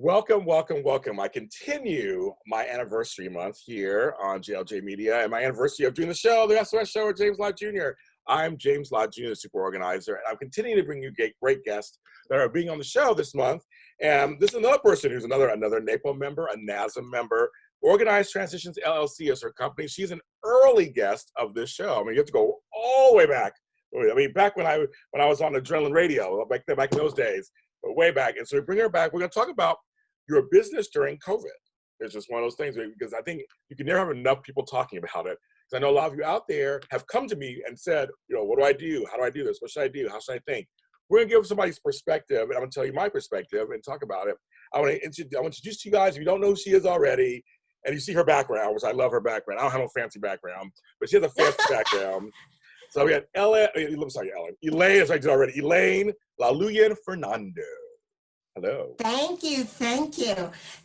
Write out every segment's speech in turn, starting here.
Welcome, welcome, welcome. I continue my anniversary month here on JLJ Media and my anniversary of doing the show, the SOS Show with James Lott Jr. I'm James Lott Jr., the super organizer, and I'm continuing to bring you great guests that are being on the show this month. And this is another person who's another NAPO member, a NASM member. Organized Transitions LLC is her company. She's an early guest of this show. I mean, you have to go all the way back. I mean, back when I was on Adrenaline Radio, back in those days. But way back. And so we bring her back. We're going to talk about your business during COVID. It's just one of those things because I think you can never have enough people talking about it. Because I know a lot of you out there have come to me and said, what do I do? How do I do this? What should I do? How should I think? We're going to give somebody's perspective, and I'm going to tell you my perspective and talk about it. I want to introduce to you guys, if you don't know who she is already, and you see her background, which I love her background. I don't have no fancy background, but she has a fancy background. So we got Elaine, as I did already, Elaine Laluyan Fernando. Hello. Thank you.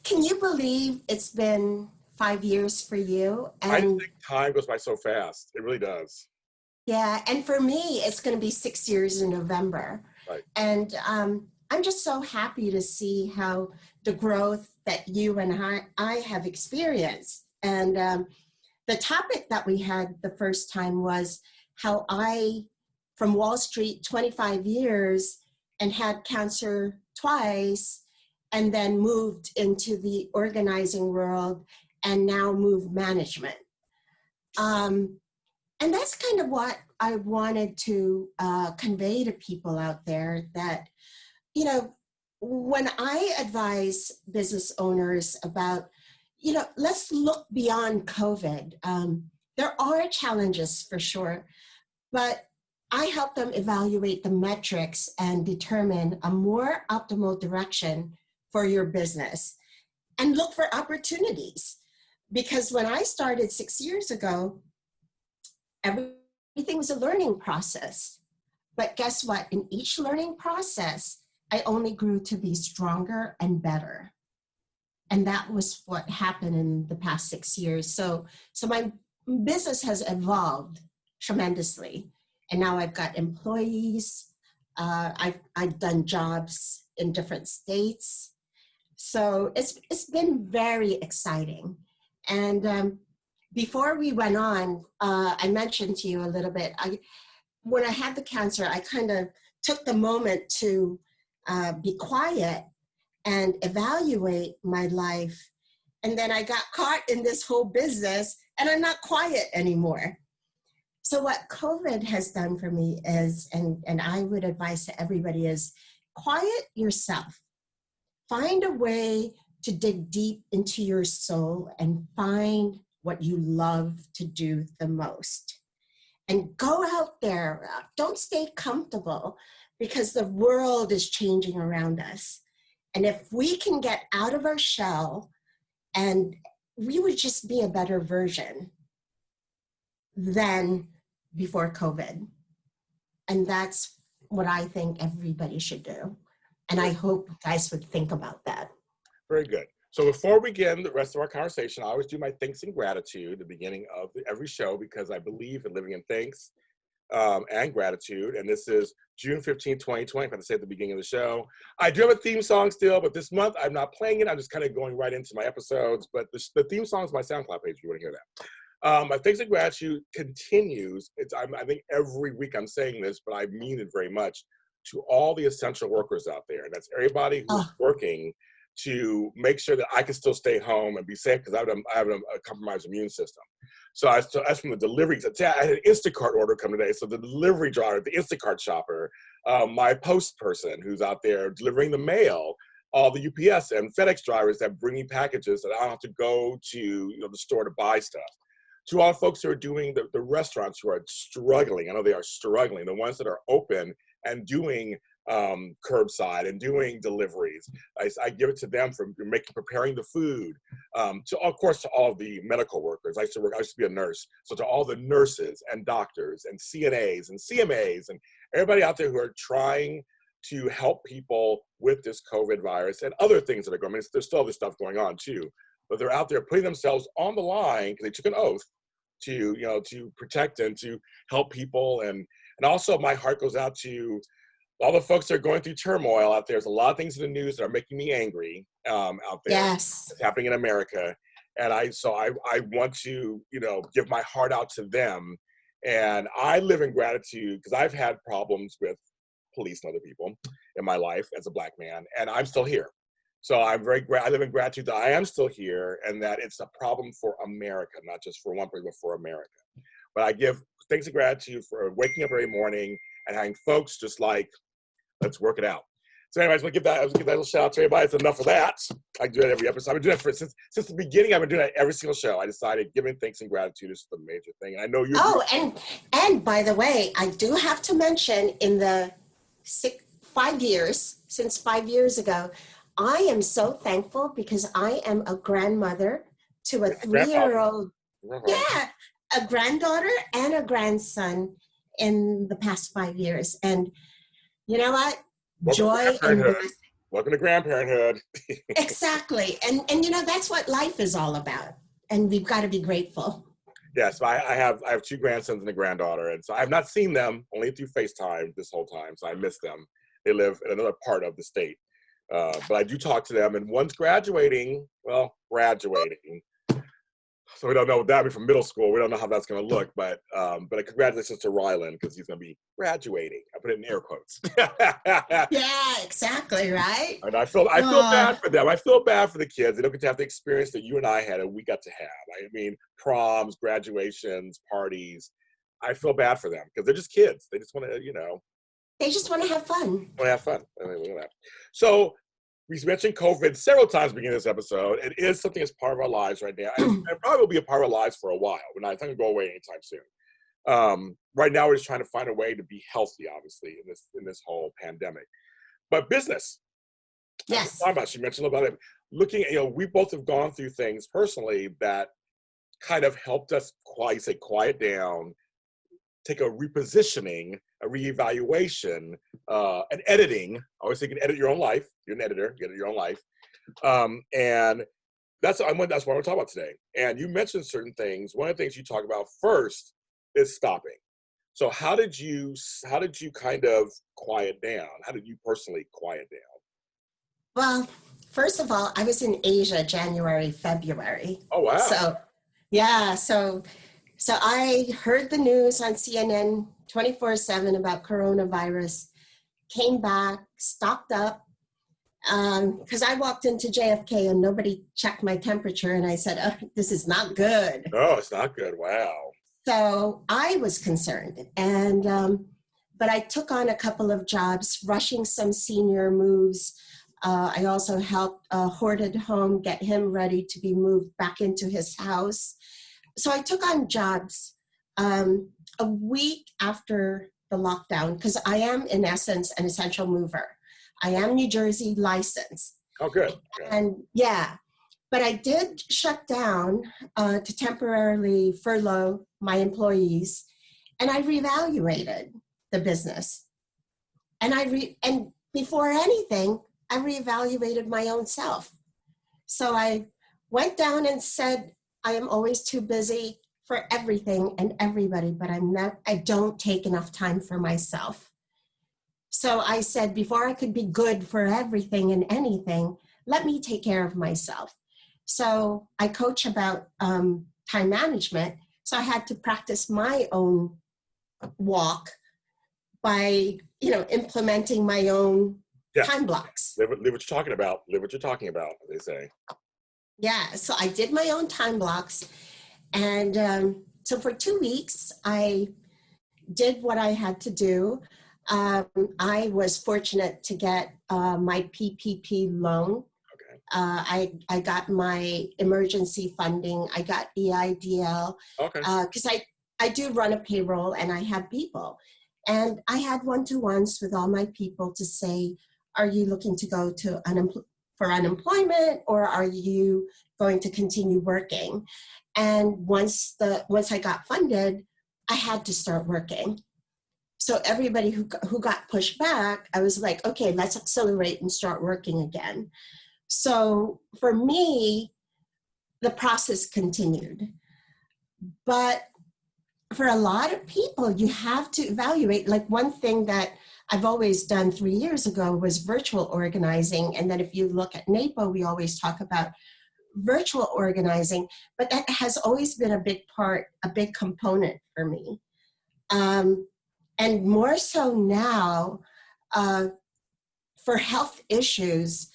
Can you believe it's been 5 years for you? And I think time goes by so fast. It really does. Yeah, and for me, it's going to be 6 years in November. Right. And I'm just so happy to see how the growth that you and I have experienced. And the topic that we had the first time was how I, from Wall Street, 25 years, and had cancer twice, and then moved into the organizing world, and now move management. And that's kind of what I wanted to convey to people out there that, when I advise business owners about, let's look beyond COVID. There are challenges for sure, but I help them evaluate the metrics and determine a more optimal direction for your business and look for opportunities. Because when I started 6 years ago, everything was a learning process. But guess what? In each learning process, I only grew to be stronger and better. And that was what happened in the past 6 years. So my business has evolved tremendously. And now I've got employees. I've done jobs in different states. So it's been very exciting. And before we went on, I mentioned to you a little bit, when I had the cancer, I kind of took the moment to be quiet and evaluate my life. And then I got caught in this whole business, and I'm not quiet anymore. So what COVID has done for me is, and I would advise to everybody, is quiet yourself. Find a way to dig deep into your soul and find what you love to do the most. And go out there. Don't stay comfortable because the world is changing around us. And if we can get out of our shell, and we would just be a better version than before COVID. And that's what I think everybody should do. And I hope you guys would think about that. Very good. So before we begin the rest of our conversation, I always do my thanks and gratitude at the beginning of every show because I believe in living in thanks and gratitude. And this is June 15, 2020, if I have to say at the beginning of the show. I do have a theme song still, but this month I'm not playing it. I'm just kind of going right into my episodes. But the theme song is my SoundCloud page if you want to hear that. My thanks and gratitude continues. I think every week I'm saying this, but I mean it very much, to all the essential workers out there. And that's everybody who's working to make sure that I can still stay home and be safe because I have a compromised immune system. So as from the deliveries, I had an Instacart order come today. So the delivery driver, the Instacart shopper, my post person who's out there delivering the mail, all the UPS and FedEx drivers that bring me packages that I don't have to go to the store to buy stuff. To all folks who are doing the restaurants who are struggling, I know they are struggling, the ones that are open and doing curbside and doing deliveries. I give it to them for preparing the food. Of course, to all the medical workers. I used to be a nurse. So to all the nurses and doctors and CNAs and CMAs and everybody out there who are trying to help people with this COVID virus and other things that are going on. I mean, there's still other stuff going on too, but they're out there putting themselves on the line because they took an oath to protect and to help people. And also my heart goes out to all the folks that are going through turmoil out there. There's a lot of things in the news that are making me angry out there. Yes. It's happening in America. And I want to, give my heart out to them. And I live in gratitude because I've had problems with police and other people in my life as a Black man, and I'm still here. So I live in gratitude that I am still here and that it's a problem for America, not just for one person, but for America. But I give thanks and gratitude for waking up every morning and having folks just like, let's work it out. So anyways, I want to give that little shout out to everybody. It's enough of that. I do it every episode. I've been doing it since the beginning. I've been doing it every single show. I decided giving thanks and gratitude is the major thing. And I know you. Oh, and by the way, I do have to mention in the 5 years, since 5 years ago, I am so thankful because I am a grandmother to a 3-year-old, a granddaughter and a grandson in the past 5 years. And you know what? Joy and blessing. Welcome to grandparenthood. Exactly. And that's what life is all about. And we've got to be grateful. Yes, I have 2 grandsons and a granddaughter. And so I've not seen them only through FaceTime this whole time. So I miss them. They live in another part of the state. But I do talk to them, and one's graduating. So we don't know what that means from middle school. We don't know how that's going to look, but congratulations to Rylan because he's going to be graduating. I put it in air quotes. Yeah, exactly, right? And I feel bad for them. I feel bad for the kids. They don't get to have the experience that you and I had and we got to have. I mean, proms, graduations, parties. I feel bad for them because they're just kids. They just want to, They just want to have fun. So we mentioned COVID several times beginning of this episode. It is something that's part of our lives right now. And it probably will be a part of our lives for a while. It's not going to go away anytime soon. Right now, we're just trying to find a way to be healthy, obviously, in this whole pandemic. But business. Yes. She mentioned about it. Looking at, we both have gone through things personally that kind of helped us quiet down, take a repositioning, a reevaluation, an editing. I always think you can edit your own life. You're an editor, you edit your own life. And that's what I want to talk about today. And you mentioned certain things. One of the things you talk about first is stopping. So how did you kind of quiet down? How did you personally quiet down? Well, first of all, I was in Asia January, February. Oh, wow. So, yeah. So I heard the news on CNN 24/7 about coronavirus, came back, stocked up, because I walked into JFK and nobody checked my temperature. And I said, oh, this is not good. Oh, it's not good. Wow. So I was concerned. And but I took on a couple of jobs, rushing some senior moves. I also helped Hoarded Home get him ready to be moved back into his house. So I took on jobs a week after the lockdown because I am, in essence, an essential mover. I am New Jersey licensed. Oh, good. And but I did shut down to temporarily furlough my employees, and I reevaluated the business. And and before anything, I reevaluated my own self. So I went down and said, I am always too busy for everything and everybody, but I don't take enough time for myself. So I said, before I could be good for everything and anything, let me take care of myself. So I coach about time management. So I had to practice my own walk by, implementing my own time blocks. Live what you're talking about. Live what you're talking about, they say. Yeah, so I did my own time blocks. And so for 2 weeks, I did what I had to do. I was fortunate to get my PPP loan. Okay. I got my emergency funding. I got EIDL. Okay. Because I do run a payroll and I have people. And I had one-to-ones with all my people to say, are you looking to go to for unemployment, or are you going to continue working? And once I got funded, I had to start working. So everybody who got pushed back, I was like, okay, let's accelerate and start working again. So for me, the process continued. But for a lot of people, you have to evaluate. Like one thing that I've always done 3 years ago was virtual organizing. And then if you look at NAPO, we always talk about virtual organizing, but that has always been a big component for me. And more so now, for health issues,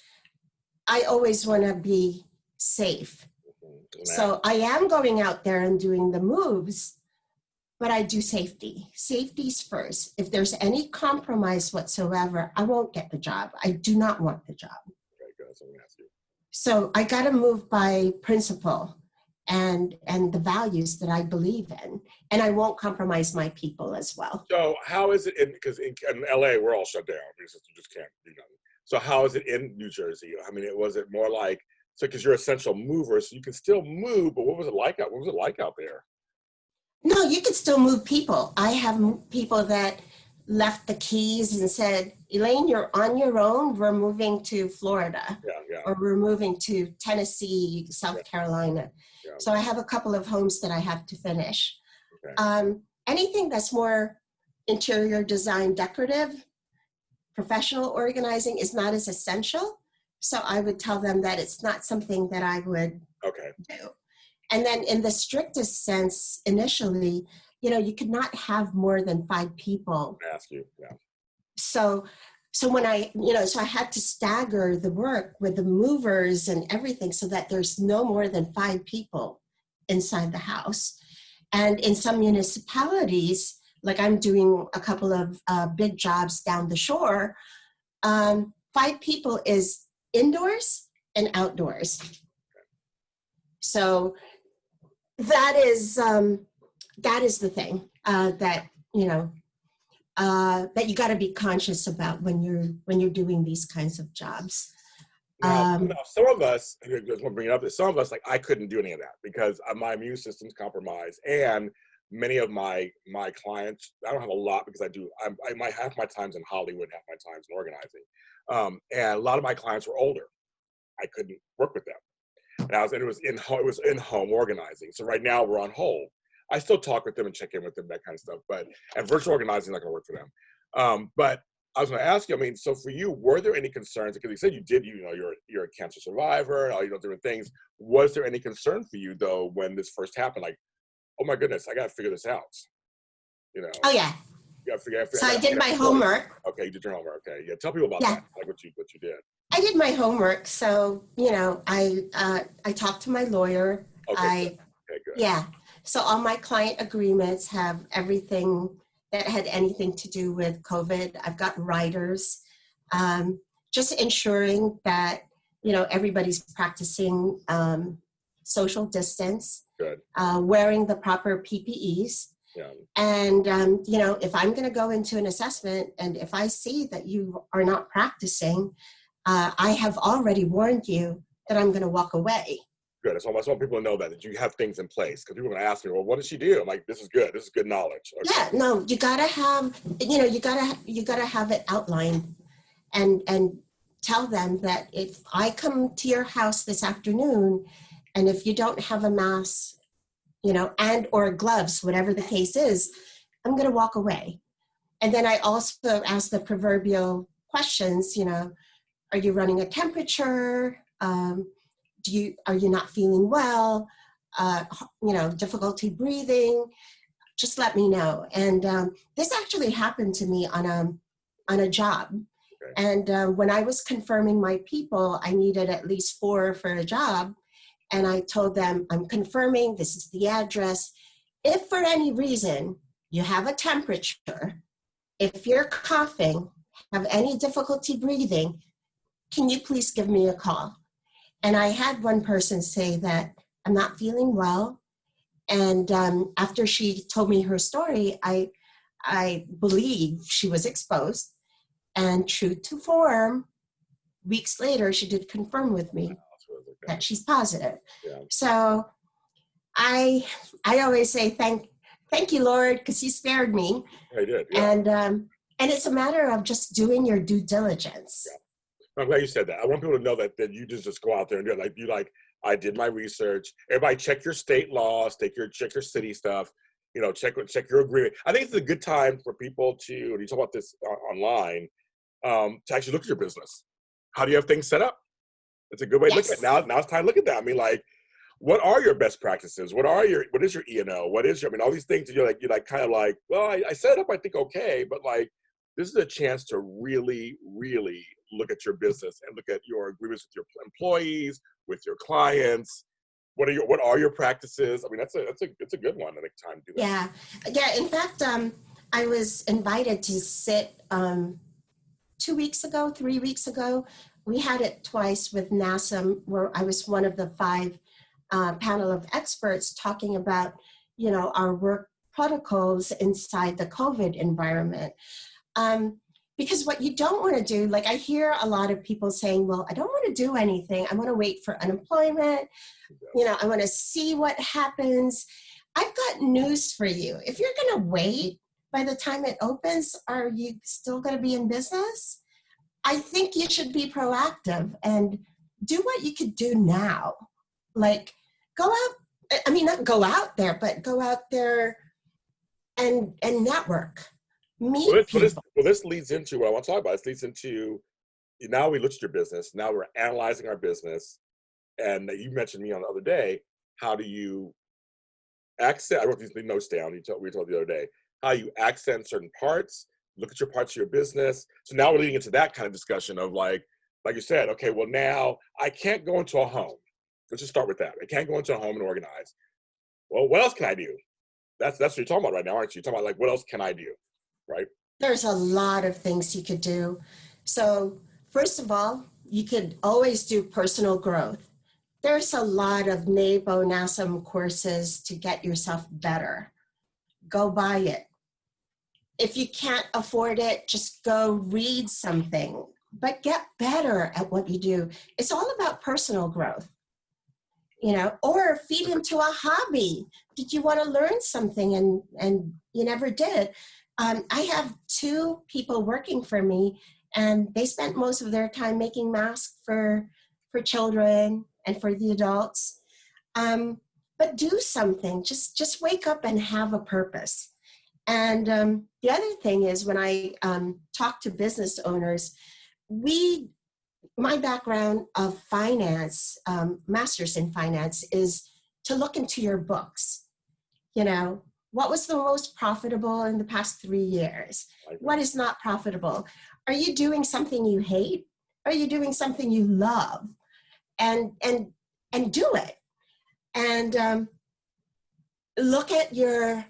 I always want to be safe. So I am going out there and doing the moves, but I do safety. Safety's first. If there's any compromise whatsoever, I won't get the job. I do not want the job. Okay, good. So I'm gonna ask you. So I got to move by principle and the values that I believe in, and I won't compromise my people as well. So how is it because in LA we're all shut down because you just can't do nothing. So how is it in New Jersey? I mean, was it more like, so because you're essential movers, so you can still move, but what was it like out there? No, you can still move people. I have people that left the keys and said, Elaine, you're on your own. We're moving to Florida. Yeah. Or we're moving to Tennessee, South Carolina. Yeah. So I have a couple of homes that I have to finish. Okay. Anything that's more interior design, decorative, professional organizing is not as essential. So I would tell them that it's not something that I would do. And then in the strictest sense, initially, you could not have more than 5 people. Ask you, yeah. So when so I had to stagger the work with the movers and everything so that there's no more than 5 people inside the house. And in some municipalities, like I'm doing a couple of big jobs down the shore, 5 people is indoors and outdoors. So that is the thing that that you got to be conscious about when you're doing these kinds of jobs. Now, some of us, I just want to bring it up, that some of us, like I couldn't do any of that because my immune system's compromised, and many of my clients, I don't have a lot because I might half my time's in Hollywood, half my time's in organizing, and a lot of my clients were older. I couldn't work with them. And it was in home organizing. So right now we're on hold. I still talk with them and check in with them, that kind of stuff. And virtual organizing is not going to work for them. But I was going to ask you, I mean, so for you, were there any concerns? Because you said you're a cancer survivor and all different things. Was there any concern for you though when this first happened? Like, oh my goodness, I got to figure this out. Oh yeah. You got to figure. So I did my homework. Okay, you did your homework. Okay, yeah. Tell people about that, like what you did. I did my homework. So I talked to my lawyer. Okay, good. Yeah. So all my client agreements have everything that had anything to do with COVID. I've got writers, just ensuring that, everybody's practicing social distance, good. Wearing the proper PPEs. Yeah. And, if I'm going to go into an assessment and if I see that you are not practicing, I have already warned you that I'm going to walk away. Good. So I just want people to know that you have things in place, because people are going to ask me, well, what did she do? I'm like, this is good. This is good knowledge. Okay. Yeah, no, you gotta have, you gotta have it outlined, and tell them that if I come to your house this afternoon, and if you don't have a mask, and or gloves, whatever the case is, I'm gonna walk away. And then I also ask the proverbial questions. Are you running a temperature? Are you not feeling well? Difficulty breathing? Just let me know. And this actually happened to me on a job. Okay. And when I was confirming my people, I needed at least 4 for a job. And I told them, I'm confirming, this is the address. If for any reason you have a temperature, if you're coughing, have any difficulty breathing, can you please give me a call? And I had one person say that I'm not feeling well. And after she told me her story, I believe she was exposed. And true to form, weeks later, she did confirm with me that she's positive. Yeah. So I always say thank you, Lord, because He spared me. I did. Yeah. And it's a matter of just doing your due diligence. Yeah. I'm glad you said that. I want people to know that you just go out there and do it. I did my research. Everybody check your state laws, check your city stuff. check your agreement. I think it's a good time for people to, when you talk about this online, to actually look at your business. How do you have things set up? It's a good way to look at it. Now it's time to look at that. I mean, like, what are your best practices? What is your E&O? What is your, I mean, all these things that you're kind of like, well, I set it up, I think, okay, but like, this is a chance to really, really look at your business and look at your agreements with your employees, with your clients. What are your practices? I mean, it's a good one. I think time to do that. Yeah. In fact, I was invited to sit 2 weeks ago, 3 weeks ago. We had it twice with NASM, where I was one of the 5 panel of experts talking about, our work protocols inside the COVID environment. Because what you don't want to do, like I hear a lot of people saying, well, I don't want to do anything. I want to wait for unemployment. I want to see what happens. I've got news for you. If you're going to wait by the time it opens, are you still going to be in business? I think you should be proactive and do what you could do now. Like go out, not go out there, but go out there and network. This leads into what I want to talk about. This leads into, now we looked at your business. Now we're analyzing our business. And you mentioned me on the other day, how do you accent, I wrote these notes down, we were told the other day, how you accent certain parts, look at your parts of your business. So now we're leading into that kind of discussion of like you said, okay, well now I can't go into a home. Let's just start with that. I can't go into a home and organize. Well, what else can I do? That's what you're talking about right now, aren't you? You're talking about like, what else can I do, right? There's a lot of things you could do. So first of all, you could always do personal growth. There's a lot of NABO, NASM courses to get yourself better. Go buy it. If you can't afford it, just go read something, but get better at what you do. It's all about personal growth, or feed into a hobby. Did you want to learn something and you never did? I have 2 people working for me, and they spent most of their time making masks for children and for the adults. But do something. Just wake up and have a purpose. And the other thing is, when I talk to business owners, my background of finance, master's in finance, is to look into your books. What was the most profitable in the past 3 years? What is not profitable? Are you doing something you hate? Are you doing something you love? And do it. And look at your,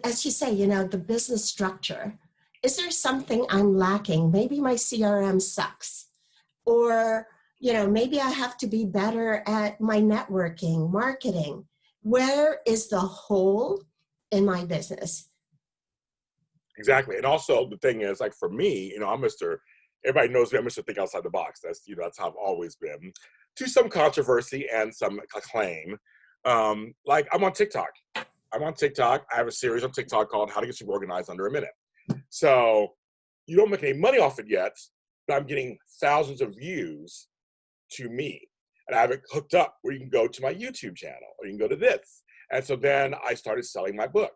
as you say, the business structure. Is there something I'm lacking? Maybe my CRM sucks. Or, maybe I have to be better at my networking, marketing. Where is the hole in my business? Exactly. And also the thing is, like for me, everybody knows me, I'm Mr. Think Outside the Box. That's how I've always been. To some controversy and some acclaim. Like I'm on TikTok. I have a series on TikTok called How to Get Super Organized Under a Minute. So you don't make any money off it yet, but I'm getting thousands of views to me. And I have it hooked up where you can go to my YouTube channel or you can go to this. And so then I started selling my book.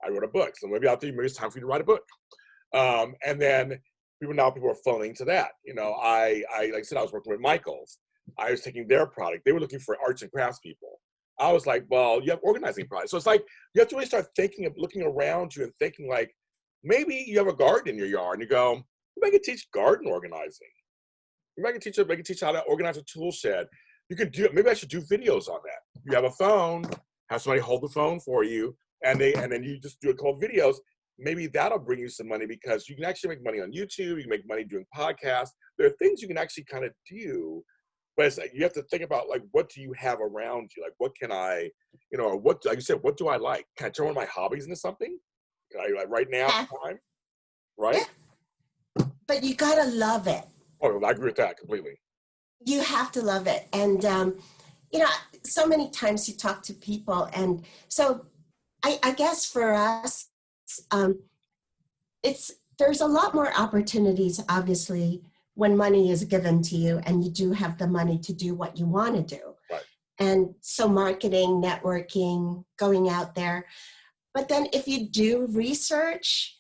I wrote a book. So maybe maybe it's time for you to write a book. And then people are phoning to that. I like I said, I was working with Michaels. I was taking their product. They were looking for arts and crafts people. I was like, well, you have organizing products. So it's like, you have to really start thinking of looking around you and thinking like, maybe you have a garden in your yard and you go, maybe I could teach garden organizing. Maybe I can teach how to organize a tool shed. Maybe I should do videos on that. You have a phone, have somebody hold the phone for you, and then you just do a couple of videos. Maybe that'll bring you some money because you can actually make money on YouTube. You can make money doing podcasts. There are things you can actually kind of do, but it's like you have to think about like, what do you have around you? Like, what can I, or what, like you said, what do I like? Can I turn one of my hobbies into something? Can I, like right now, time? Right? Yeah. But you gotta love it. Oh, I agree with that completely. You have to love it. And, so many times you talk to people. And so I guess for us, there's a lot more opportunities, obviously, when money is given to you and you do have the money to do what you want to do. Right. And so marketing, networking, going out there. But then if you do research,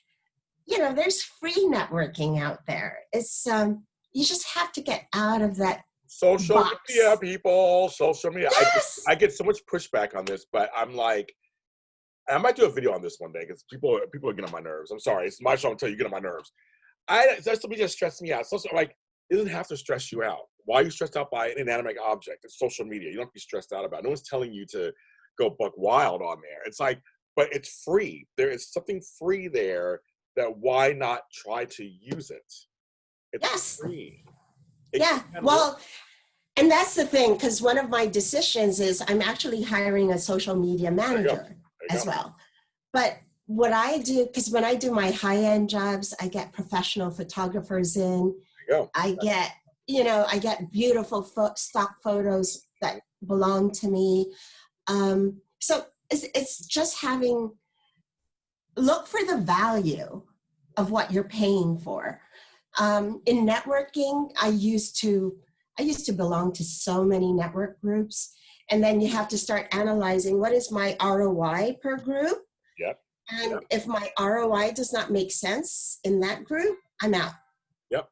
there's free networking out there. It's you just have to get out of that Social box. media, people, social media. Yes. I get so much pushback on this, but I'm like, I might do a video on this one day because people are getting on my nerves. I'm sorry. It's my show. I'm telling you, get on my nerves. Social media stress me out. Social, like, it doesn't have to stress you out. Why are you stressed out by an inanimate object? It's social media. You don't have to be stressed out about it. No one's telling you to go buck wild on there. It's like, but it's free. There is something free there that why not try to use it? It's free. Yeah. Well, and that's the thing, because one of my decisions is I'm actually hiring a social media manager as well. But what I do, because when I do my high-end jobs, I get professional photographers in. I get beautiful stock photos that belong to me. So it's just look for the value of what you're paying for. In networking, I used to belong to so many network groups, and then you have to start analyzing what is my ROI per group. Yep. And if my ROI does not make sense in that group, I'm out. Yep.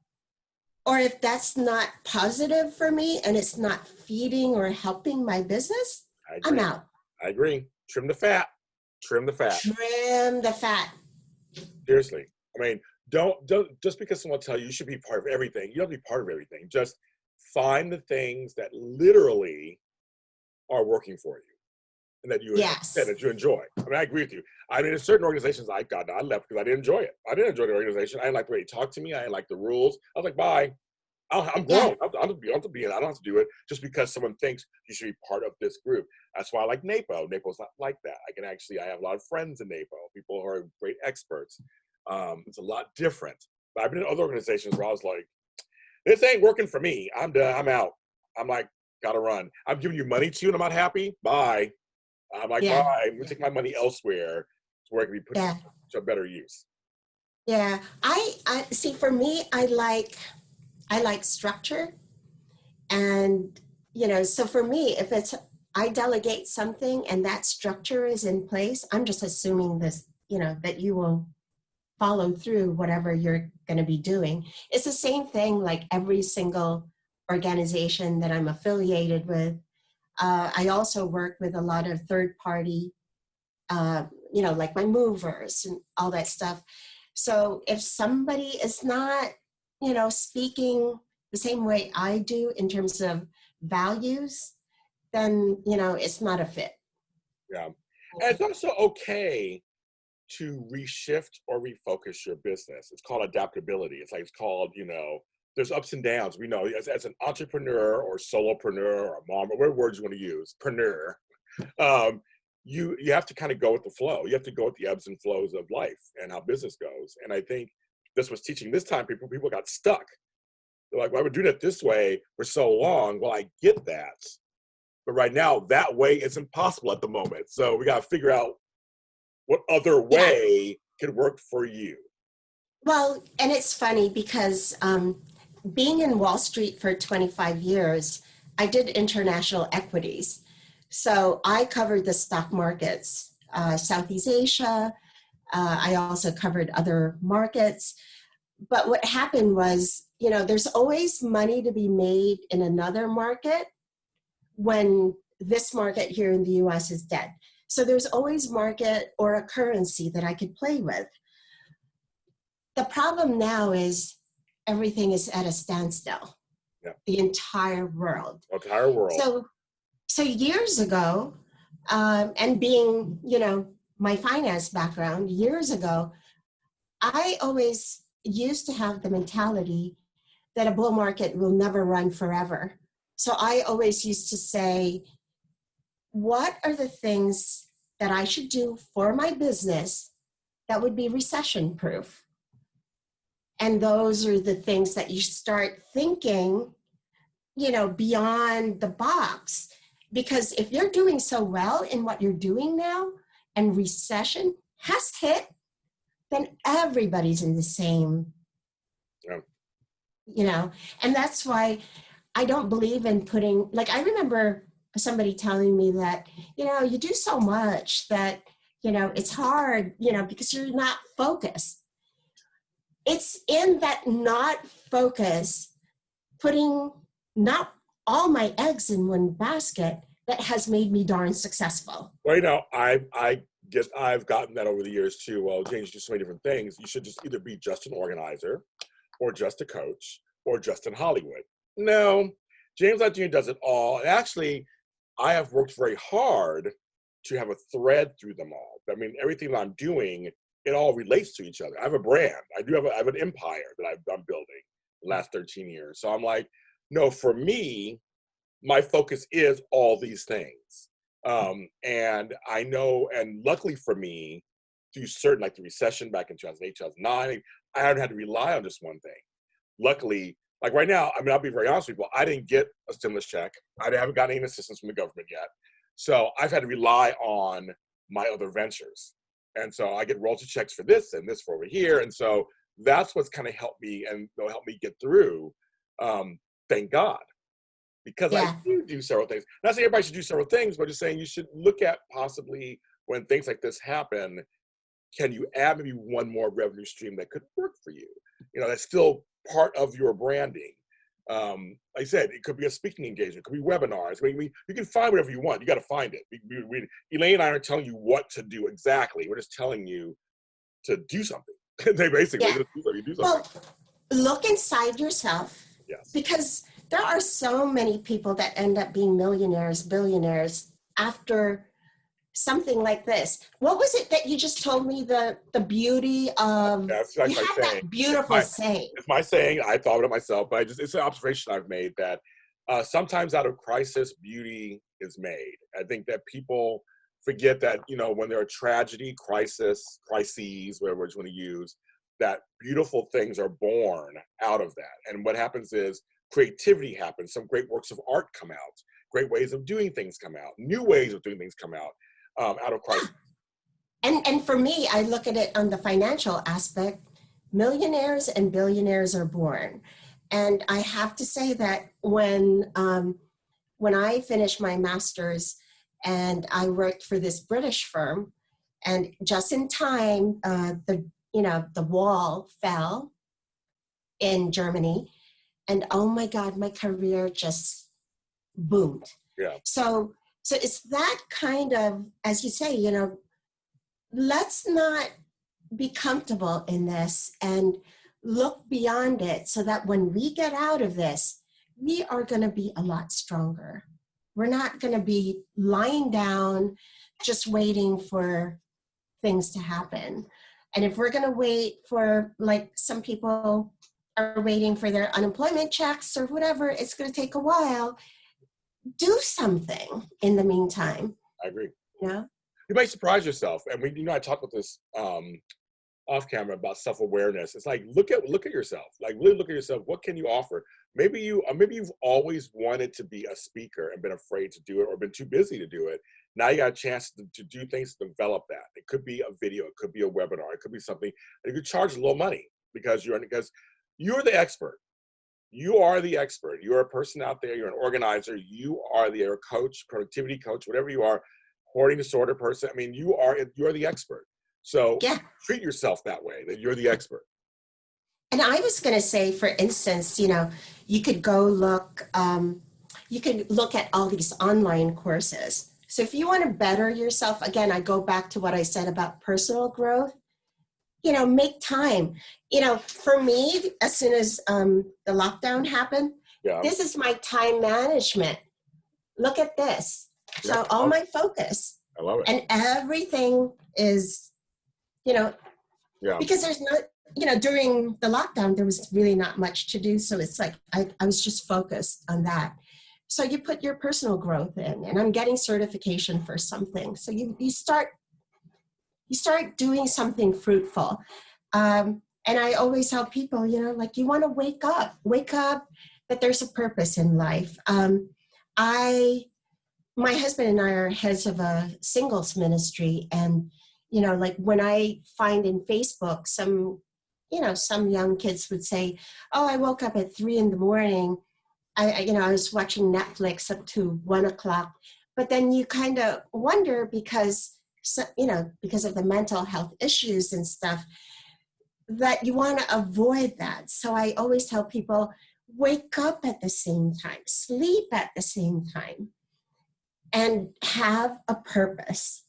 Or if that's not positive for me and it's not feeding or helping my business, I'm out. I agree. Trim the fat. Trim the fat. Trim the fat. Seriously. I mean, don't just because someone tells you should be part of everything, you don't have to be part of everything. Just find the things that literally are working for you and that you enjoy. I mean, I agree with you. I mean, there's certain organizations I left because I didn't enjoy it. I didn't enjoy the organization. I didn't like the way they talked to me. I didn't like the rules. I was like, bye. I'm grown. I don't have to do it just because someone thinks you should be part of this group. That's why I like NAPO. NAPO's not like that. I have a lot of friends in NAPO, people who are great experts. It's a lot different. But I've been in other organizations where I was like, this ain't working for me. I'm done. I'm out. I'm like, gotta run. I'm giving you money too, and I'm not happy. Bye. I'm like, bye. I'm gonna take my money elsewhere where it can be put to a better use. Yeah. I see. For me, I like structure, and so for me, if I delegate something and that structure is in place, I'm just assuming that you will follow through whatever you're going to be doing. It's the same thing like every single organization that I'm affiliated with. I also work with a lot of third party, like my movers and all that stuff. So if somebody is not, speaking the same way I do in terms of values, then, it's not a fit. Yeah. And it's also okay to reshift or refocus your business. It's called adaptability. It's called, there's ups and downs. We know as an entrepreneur or solopreneur or a mom, or whatever words you want to use, preneur, you have to kind of go with the flow. You have to go with the ebbs and flows of life and how business goes. And I think this was teaching this time, people got stuck. They're like, well, I've been doing it this way for so long. Well, I get that. But right now, that way is impossible at the moment. So we got to figure out what other way could work for you. Well, and it's funny because being in Wall Street for 25 years, I did international equities. So I covered the stock markets, Southeast Asia. I also covered other markets. But what happened was, there's always money to be made in another market when this market here in the US is dead. So there's always market or a currency that I could play with. The problem now is everything is at a standstill. Yeah. The entire world. So years ago, and being, my finance background, years ago, I always used to have the mentality that a bull market will never run forever. So I always used to say, what are the things that I should do for my business that would be recession proof? And those are the things that you start thinking, beyond the box. Because if you're doing so well in what you're doing now and recession has hit, then everybody's in the same, and that's why I don't believe in putting, I remember somebody telling me that, you do so much that, it's hard, because you're not focused. It's in that not focus, putting not all my eggs in one basket, that has made me darn successful. Well, I've gotten that over the years too. Well, James, you do so many different things. You should just either be just an organizer, or just a coach, or just in Hollywood. No, James Lott Jr. does it all. And actually, I have worked very hard to have a thread through them all. I mean, everything that I'm doing, it all relates to each other. I have a brand. I have an empire that I'm building the last 13 years. So I'm like, no, for me, my focus is all these things. And I know, and luckily for me, through certain, like the recession back in 2008, 2009, I haven't had to rely on just one thing. Luckily, like right now, I mean, I'll be very honest with people, I didn't get a stimulus check. I haven't gotten any assistance from the government yet. So I've had to rely on my other ventures. And so I get royalty checks for this and this for over here. And so that's what's kind of helped me and will help me get through. Thank God. Because Yeah. I do several things. Not saying everybody should do several things, but just saying you should look at possibly when things like this happen, can you add maybe one more revenue stream that could work for you? That's still part of your branding. Like I said, it could be a speaking engagement, it could be webinars. I mean, you can find whatever you want. You got to find it. Elaine and I aren't telling you what to do exactly. We're just telling you to do something. They basically just do something. Well, look inside yourself. Yes. Because there are so many people that end up being millionaires, billionaires after something like this. What was it that you just told me? The beauty of that's like you my had saying. that beautiful saying. It's my saying. I thought of it myself, but it's an observation I've made that sometimes out of crisis, beauty is made. I think that people forget that when there are tragedy, crises, whatever words you want to use, that beautiful things are born out of that. And what happens is creativity happens. Some great works of art come out. Great ways of doing things come out. New ways of doing things come out of crisis. And for me, I look at it on the financial aspect. Millionaires and billionaires are born. And I have to say that when I finished my master's and I worked for this British firm, and just in time, the wall fell in Germany, and oh my God, my career just boomed. Yeah. So it's that kind of, as you say, let's not be comfortable in this and look beyond it so that when we get out of this, we are going to be a lot stronger. We're not going to be lying down just waiting for things to happen. And if we're going to wait for, like some people are waiting for their unemployment checks or whatever, it's going to take a while. Do something in the meantime. I agree. Yeah. You might surprise yourself. And I talked about this off camera about self-awareness. It's like, look at yourself. Like, really look at yourself. What can you offer? Maybe you've always wanted to be a speaker and been afraid to do it or been too busy to do it. Now you got a chance to do things to develop that. It could be a video, it could be a webinar, it could be something. And you could charge a little money because you're the expert. You are the expert. You're a person out there. You're an organizer. You are the coach, productivity coach, whatever you are, hoarding disorder person. I mean, you are the expert. So treat yourself that way, that you're the expert. And I was going to say, for instance, you could go look, you could look at all these online courses. So if you want to better yourself, again, I go back to what I said about personal growth. Make time. For me, as soon as the lockdown happened, this is my time management. Look at this. So all my focus. I love it. And everything is, because there's not, during the lockdown, there was really not much to do. So it's like, I was just focused on that. So you put your personal growth in, and I'm getting certification for something. So you start doing something fruitful. And I always tell people, you want to wake up that there's a purpose in life. My husband and I are heads of a singles ministry. And, when I find in Facebook, some young kids would say, oh, I woke up at 3 a.m. I was watching Netflix up to 1 o'clock, but then you kind of wonder because, because of the mental health issues and stuff, that you want to avoid that. So I always tell people, wake up at the same time, sleep at the same time, and have a purpose.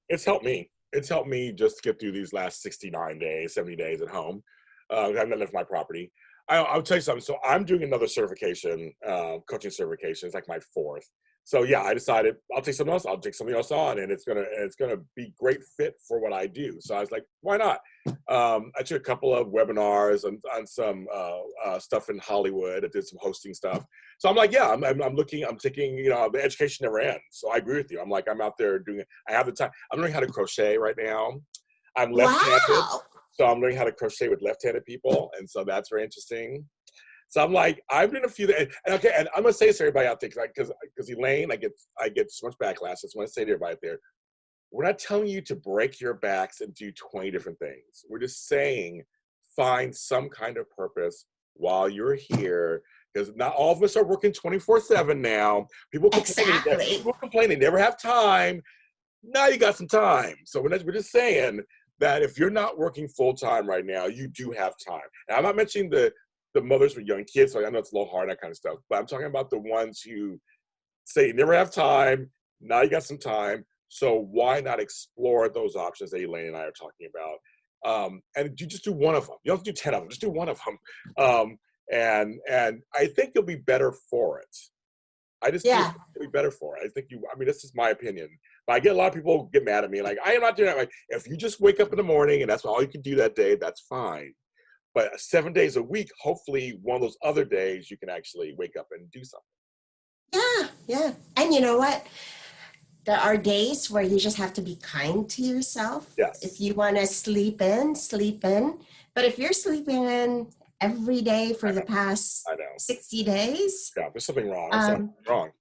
It's helped me. It's helped me just get through these last 69 days, 70 days at home. I've not left my property. I'll tell you something. So I'm doing another certification, coaching certification. It's like my fourth. So yeah, I decided I'll take something else. I'll take something else on, and it's gonna be great fit for what I do. So I was like, why not? I took a couple of webinars on some stuff in Hollywood. I did some hosting stuff. So I'm like, yeah, I'm looking. I'm taking. The education never ends. So I agree with you. I'm like, I'm out there doing it. I have the time. I'm learning how to crochet right now. I'm left-handed. Wow. So I'm learning how to crochet with left-handed people, and so that's very interesting. So I'm like, I've done a few, and okay, and I'm gonna say this to everybody out there, because Elaine, I get so much backlash. I just want to say to everybody out there, we're not telling you to break your backs and do 20 different things. We're just saying, find some kind of purpose while you're here, because not all of us are working 24/7 now. People complaining they never have time. Now you got some time. So we're just saying that if you're not working full time right now, you do have time. And I'm not mentioning the mothers with young kids, so I know it's a little hard, that kind of stuff, but I'm talking about the ones who say you never have time. Now you got some time. So why not explore those options that Elaine and I are talking about? And you just do one of them. You don't have to do 10 of them. Just do one of them. And I think you'll be better for it. I just think you'll be better for it. This is my opinion. But I get a lot of people get mad at me, like, I am not doing that. Like, if you just wake up in the morning and that's all you can do that day, that's fine. But 7 days a week, hopefully one of those other days you can actually wake up and do something. Yeah. And you know what? There are days where you just have to be kind to yourself. Yes. If you want to sleep in, sleep in. But if you're sleeping in every day for the past 60 days. Yeah, there's something wrong. There's something wrong.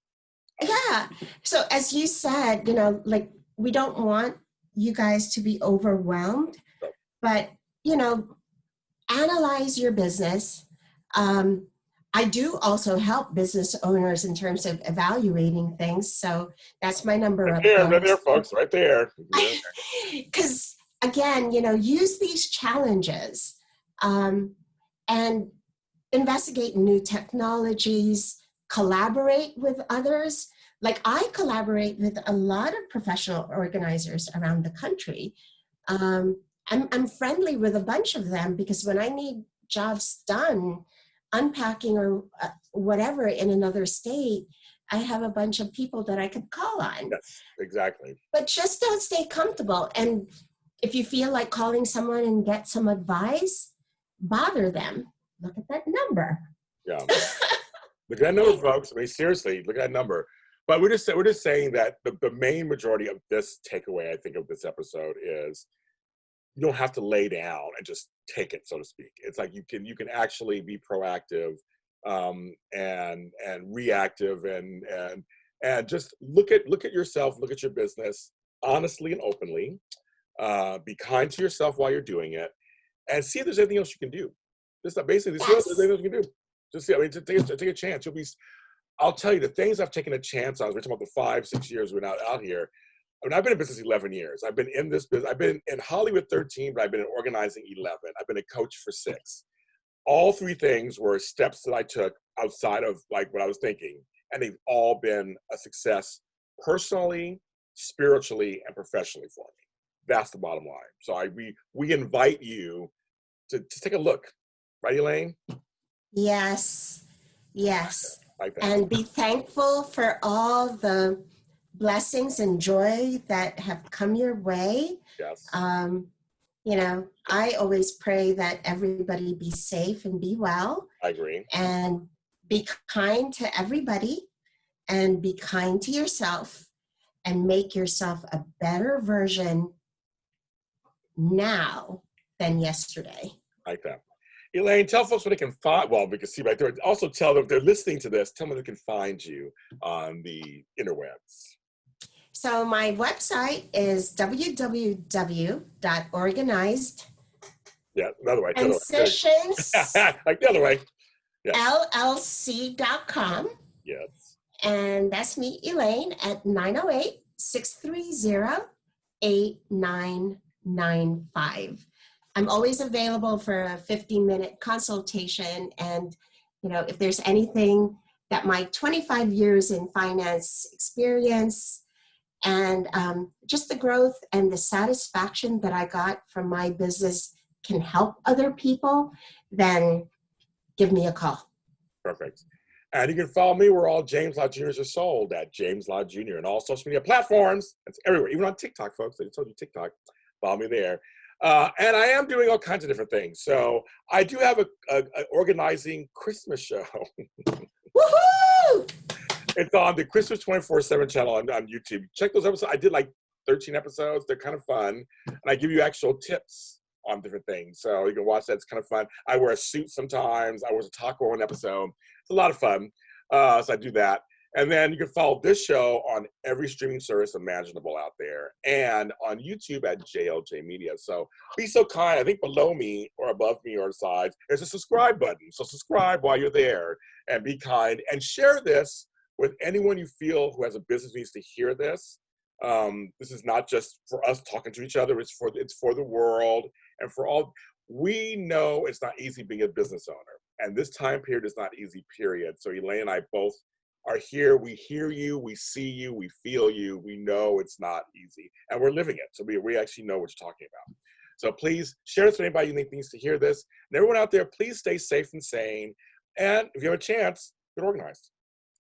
Yeah. So as you said, like, we don't want you guys to be overwhelmed, but, analyze your business. I do also help business owners in terms of evaluating things. So that's my number right there, folks, right there. Because again, use these challenges and investigate new technologies, collaborate with others. Like, I collaborate with a lot of professional organizers around the country. I'm friendly with a bunch of them because when I need jobs done, unpacking or whatever in another state, I have a bunch of people that I could call on. Yes, exactly. But just don't stay comfortable. And if you feel like calling someone and get some advice, bother them. Look at that number. Yeah. Look at that number, folks. Seriously, look at that number. But we're just saying that the main majority of this takeaway, I think, of this episode is you don't have to lay down and just take it, so to speak. It's like you can actually be proactive and reactive and just look at yourself, look at your business honestly and openly. Be kind to yourself while you're doing it, and see if there's anything else you can do. Just basically see if there's anything else you can do. Just take a chance. I'll tell you the things I've taken a chance on. We're talking about the 5-6 years we're out here. I've been in business 11 years. I've been in this business. I've been in Hollywood 13, but I've been in organizing 11. I've been a coach for 6. All 3 things were steps that I took outside of like what I was thinking, and they've all been a success personally, spiritually, and professionally for me. That's the bottom line. So we invite you to take a look, right, Elaine? Yes. Like that. And be thankful for all the blessings and joy that have come your way. Yes. I always pray that everybody be safe and be well. I agree. And be kind to everybody and be kind to yourself and make yourself a better version now than yesterday. Like that. Elaine, tell folks where they can find, well, we can see right there. Also tell them if they're listening to this, tell them they can find you on the interwebs. So my website is www.organized. Yeah, another way. Transitions. Like the other way. Yes. LLC.com. Yes. And that's me, Elaine, at 908-630-8995. I'm always available for a 15-minute consultation. And, if there's anything that my 25 years in finance experience and just the growth and the satisfaction that I got from my business can help other people, then give me a call. Perfect. And you can follow me where all James Lott Juniors are sold at James Lott Jr. and all social media platforms. It's everywhere, even on TikTok, folks. I just told you TikTok. Follow me there. And I am doing all kinds of different things. So I do have a organizing Christmas show. Woohoo! It's on the Christmas 24/7 channel on YouTube. Check those episodes. I did like 13 episodes. They're kind of fun. And I give you actual tips on different things. So you can watch that. It's kind of fun. I wear a suit sometimes. I wear a taco one episode. It's a lot of fun. So I do that. And then you can follow this show on every streaming service imaginable out there and on YouTube at JLJ Media. So be so kind. I think below me or above me or sides, there's a subscribe button. So subscribe while you're there and be kind and share this with anyone you feel who has a business needs to hear this. This is not just for us talking to each other. It's for the world and for all. We know it's not easy being a business owner. And this time period is not easy, period. So Elaine and I both are here. We hear you, we see you, we feel you. We know it's not easy. And we're living it. So we actually know what you're talking about. So please share this with anybody you think needs to hear this. And everyone out there, please stay safe and sane. And if you have a chance, get organized.